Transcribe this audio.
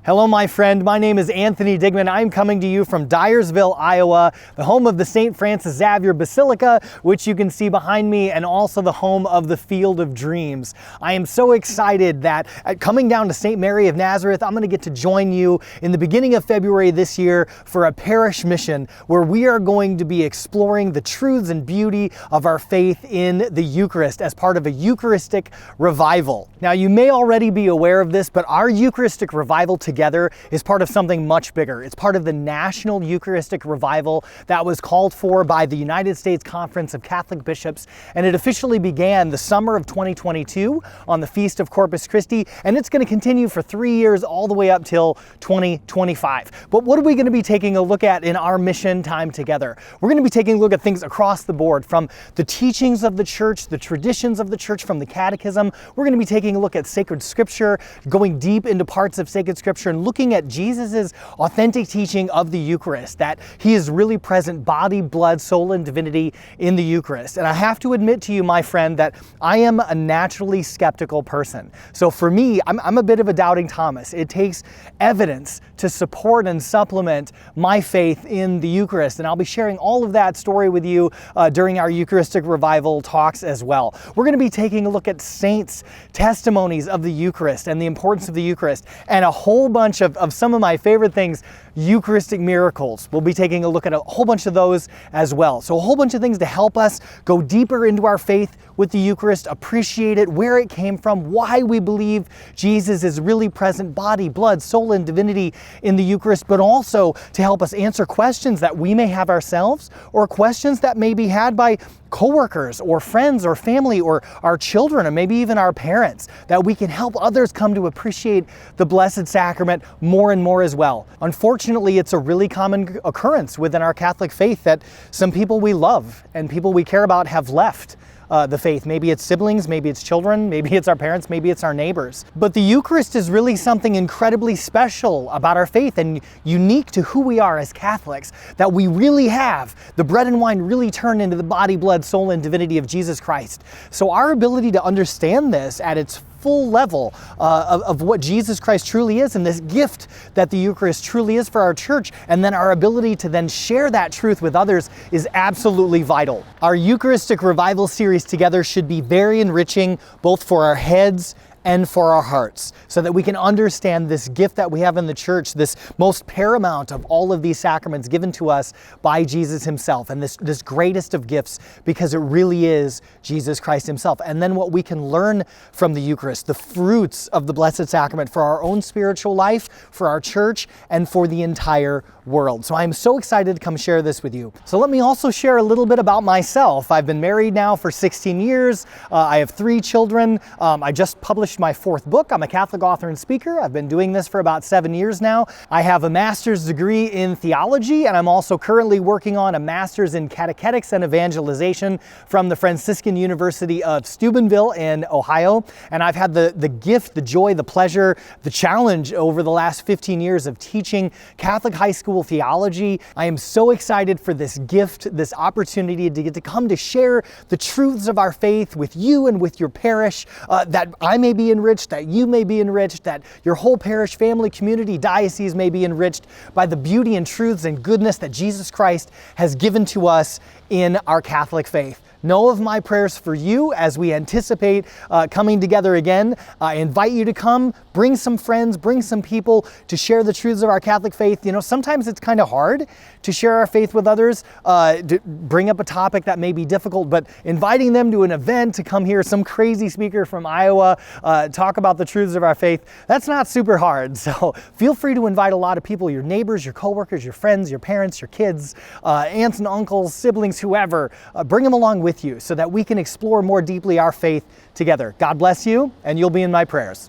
Hello, my friend. My name is Anthony Digmann. I'm coming to you from Dyersville, Iowa, the home of the St. Francis Xavier Basilica, which you can see behind me, and also the home of the Field of Dreams. I am so excited that coming down to St. Mary of Nazareth, I'm going to get to join you in the beginning of February this year for a parish mission where we are going to be exploring the truths and beauty of our faith in the Eucharist as part of a Eucharistic revival. Now, you may already be aware of this, but our Eucharistic revival together is part of something much bigger. It's part of the National Eucharistic Revival that was called for by the United States Conference of Catholic Bishops, and it officially began the summer of 2022 on the Feast of Corpus Christi, and it's going to continue for 3 years all the way up till 2025. But what are we going to be taking a look at in our mission time together? We're going to be taking a look at things across the board, from the teachings of the church, the traditions of the church, from the catechism. We're going to be taking a look at sacred scripture, going deep into parts of sacred scripture, and looking at Jesus's authentic teaching of the Eucharist, that he is really present, body, blood, soul, and divinity in the Eucharist. And I have to admit to you, my friend, that I am a naturally skeptical person. So for me, I'm a bit of a doubting Thomas. It takes evidence to support and supplement my faith in the Eucharist. And I'll be sharing all of that story with you during our Eucharistic revival talks as well. We're going to be taking a look at saints' testimonies of the Eucharist and the importance of the Eucharist, and a whole bunch of some of my favorite things, Eucharistic miracles. We'll be taking a look at a whole bunch of those as well. So a whole bunch of things to help us go deeper into our faith with the Eucharist, appreciate it, where it came from, why we believe Jesus is really present, body, blood, soul, and divinity in the Eucharist, but also to help us answer questions that we may have ourselves, or questions that may be had by coworkers or friends or family or our children, or maybe even our parents, that we can help others come to appreciate the Blessed Sacrament more and more as well. Unfortunately, it's a really common occurrence within our Catholic faith that some people we love and people we care about have left the faith. Maybe it's siblings, maybe it's children, maybe it's our parents, maybe it's our neighbors. But the Eucharist is really something incredibly special about our faith and unique to who we are as Catholics, that we really have the bread and wine really turned into the body, blood, soul, and divinity of Jesus Christ. So our ability to understand this at its full level of what Jesus Christ truly is, and this gift that the Eucharist truly is for our church, and then our ability to then share that truth with others, is absolutely vital. Our Eucharistic revival series together should be very enriching, both for our heads and for our hearts, so that we can understand this gift that we have in the church, this most paramount of all of these sacraments given to us by Jesus himself, and this greatest of gifts, because it really is Jesus Christ himself. And then what we can learn from the Eucharist, the fruits of the Blessed Sacrament for our own spiritual life, for our church, and for the entire world. So I'm so excited to come share this with you. So let me also share a little bit about myself. I've been married now for 16 years. I have 3 children. I just published my 4th book. I'm a Catholic author and speaker. I've been doing this for about 7 years now. I have a master's degree in theology, and I'm also currently working on a master's in catechetics and evangelization from the Franciscan University of Steubenville in Ohio. And I've had the gift, the joy, the pleasure, the challenge over the last 15 years of teaching Catholic high school theology. I am so excited for this gift, this opportunity to get to come to share the truths of our faith with you and with your parish, that I may be enriched, that you may be enriched, that your whole parish, family, community, diocese may be enriched by the beauty and truths and goodness that Jesus Christ has given to us in our Catholic faith. Know of my prayers for you as we anticipate coming together again. I invite you to come, bring some friends, bring some people to share the truths of our Catholic faith. You know, sometimes it's kind of hard to share our faith with others, to bring up a topic that may be difficult, but inviting them to an event, to come hear some crazy speaker from Iowa talk about the truths of our faith, that's not super hard. So feel free to invite a lot of people, your neighbors, your coworkers, your friends, your parents, your kids, aunts and uncles, siblings, whoever. Bring them along with you so that we can explore more deeply our faith together. God bless you, and you'll be in my prayers.